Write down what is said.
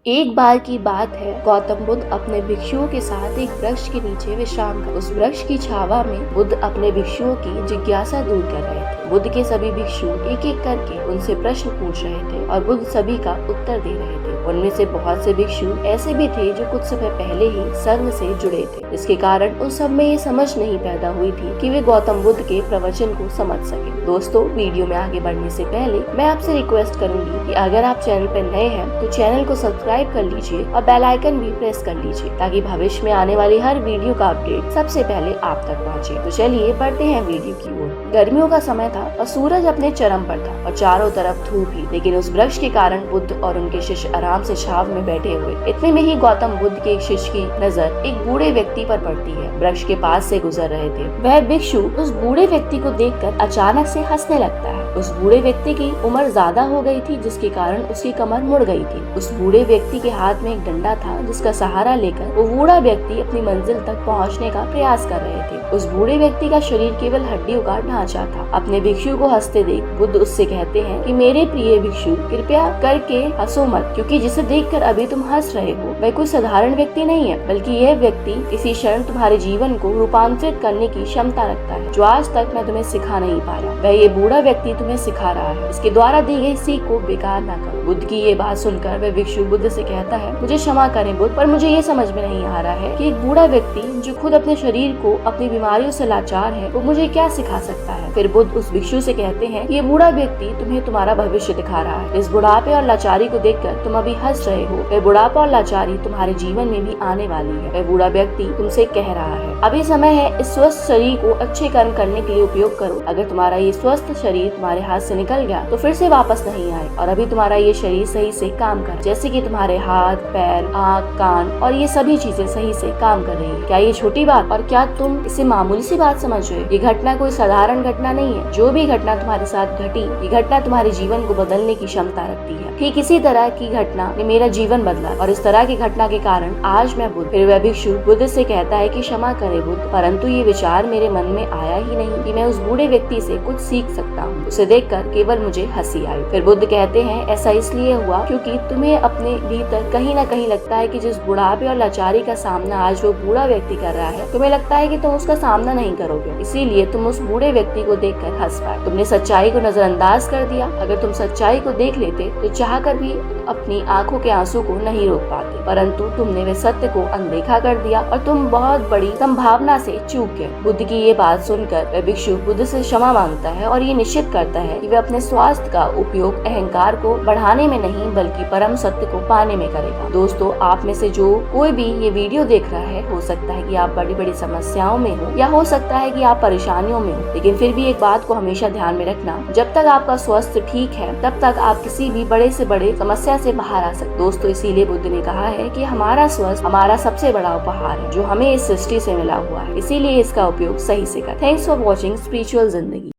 एक बार की बात है, गौतम बुद्ध अपने भिक्षुओं के साथ एक वृक्ष के नीचे विश्राम कर उस वृक्ष की छावा में बुद्ध अपने भिक्षुओं की जिज्ञासा दूर कर रहे थे। बुद्ध के सभी भिक्षु एक एक करके उनसे प्रश्न पूछ रहे थे और बुद्ध सभी का उत्तर दे रहे थे। उनमें से बहुत से भिक्षु ऐसे भी थे जो कुछ समय पहले ही संघ से जुड़े थे। इसके कारण उस सब में ये समझ नहीं पैदा हुई थी कि वे गौतम बुद्ध के प्रवचन को समझ सके। दोस्तों, वीडियो में आगे बढ़ने से पहले मैं आपसे रिक्वेस्ट करूंगी कि अगर आप चैनल पर नए हैं तो चैनल को सब्सक्राइब कर लीजिए और बेल आइकन भी प्रेस कर लीजिए ताकि भविष्य में आने वाली हर वीडियो का अपडेट सबसे पहले आप तक पहुंचे। तो चलिए बढ़ते हैं वीडियो की ओर। गर्मियों का समय था और सूरज अपने चरम पर था और चारों तरफ धूप ही, लेकिन उस वृक्ष के कारण बुद्ध और उनके शिष्य आराम से छाव में बैठे हुए। इतने में ही गौतम बुद्ध के एक शिष्य की नजर एक बूढ़े व्यक्ति पर पड़ती है। वृक्ष के पास से गुजर रहे थे। वह भिक्षु उस बूढ़े व्यक्ति को देखकर अचानक से हंसने लगता है। उस बूढ़े व्यक्ति की उम्र ज्यादा हो गई थी, जिसके कारण उसकी कमर मुड़ गई थी। उस बूढ़े व्यक्ति के हाथ में एक डंडा था, जिसका सहारा लेकर वो बूढ़ा व्यक्ति अपनी मंजिल तक पहुंचने का प्रयास कर रहे थे। उस बूढ़े व्यक्ति का शरीर केवल हड्डियों का ढांचा था। अपने भिक्षु को हंसते देख बुद्ध उससे कहते हैं कि मेरे प्रिय भिक्षु, कृपया करके हंसो मत, क्योंकि जिसे देखकर अभी तुम हंस रहे हो वह कोई साधारण व्यक्ति नहीं है, बल्कि यह व्यक्ति इसी क्षण तुम्हारे जीवन को रूपांतरित करने की क्षमता रखता है, जो आज तक मैं तुम्हें सिखा नहीं पाया। वह ये बूढ़ा व्यक्ति तुम्हें सिखा रहा है। इसके द्वारा दी गई सीख को बेकार न करो। बुद्ध की ये बात सुनकर वह भिक्षु बुद्ध से कहता है, मुझे क्षमा करें बुद्ध, पर मुझे ये समझ में नहीं आ रहा है कि एक बूढ़ा व्यक्ति जो खुद अपने शरीर को अपनी बीमारियों से लाचार है, वो मुझे क्या सिखा सकता है। फिर बुद्ध उस भिक्षु से कहते हैं कि ये बूढ़ा व्यक्ति तुम्हें तुम्हारा भविष्य दिखा रहा है। इस बुढ़ापे और लाचारी को देखकर तुम अभी हंस रहे हो, वह बुढ़ापा और लाचारी तुम्हारे जीवन में भी आने वाली है। वह बूढ़ा व्यक्ति तुमसे कह रहा है, अभी समय है इस स्वस्थ शरीर को अच्छे कर्म करने के लिए उपयोग करो। अगर तुम्हारा ये स्वस्थ शरीर तुम्हारे हाथ से निकल गया तो फिर से वापस नहीं आए, और अभी तुम्हारा ये शरीर सही से काम कर, जैसे कि तुम्हारे हाथ, पैर, आँख, कान और ये सभी चीजें सही से काम कर रही है। क्या ये छोटी बात और क्या तुम इसे मामूली सी बात समझ रहे हो? ये घटना कोई साधारण घटना नहीं है। जो भी घटना तुम्हारे साथ घटी, ये घटना तुम्हारे जीवन को बदलने की क्षमता रखती है। ठीक इसी तरह की घटना ने मेरा जीवन बदला, और इस तरह की घटना के कारण आज मैं बुद्ध। फिर वह भिक्षु बुद्ध से कहता है कि क्षमा करे बुद्ध, परंतु ये विचार मेरे मन में आया ही नहीं कि मैं उस बूढ़े व्यक्ति से कुछ सीख सकता हूँ। उसे देखकर केवल मुझे हंसी आई। फिर बुद्ध कहते हैं, ऐसा इसलिए हुआ क्योंकि तुम्हें अपने भीतर कहीं न कहीं लगता है कि जिस बुढ़ापे और लाचारी का सामना आज वो बूढ़ा व्यक्ति कर रहा है, तुम्हें लगता है कि तुम उसका सामना नहीं करोगे, इसीलिए तुम उस बूढ़े व्यक्ति को देखकर हंस पाए। तुमने सच्चाई को नजरअंदाज कर दिया। अगर तुम सच्चाई को देख लेते तो चाहकर भी अपनी आंखों के आंसू को नहीं रोक पाते, परंतु तुमने वे सत्य को अनदेखा कर दिया और तुम बहुत बड़ी संभावना से चूक गए। बुद्ध की ये बात सुनकर वह भिक्षु बुद्ध से क्षमा मांगता है और ये निश्चित करता है कि वह अपने स्वास्थ्य का उपयोग अहंकार को बढ़ाने में नहीं, बल्कि परम सत्य को पाने में करेगा। दोस्तों, आप में से जो कोई भी ये वीडियो देख रहा है, हो सकता है कि आप बड़ी बड़ी समस्याओं में हो, या हो सकता है कि आप परेशानियों में हो, लेकिन फिर भी एक बात को हमेशा ध्यान में रखना, जब तक आपका स्वास्थ्य ठीक है तब तक आप किसी भी बड़े से बड़े समस्या से बाहर आ सकते। दोस्तों, इसीलिए बुद्ध ने कहा है कि हमारा स्वास्थ्य हमारा सबसे बड़ा उपहार है जो हमें इस सृष्टि से मिला हुआ है, इसीलिए इसका उपयोग सही से करें। थैंक्स फॉर वॉचिंग स्पिरिचुअल जिंदगी।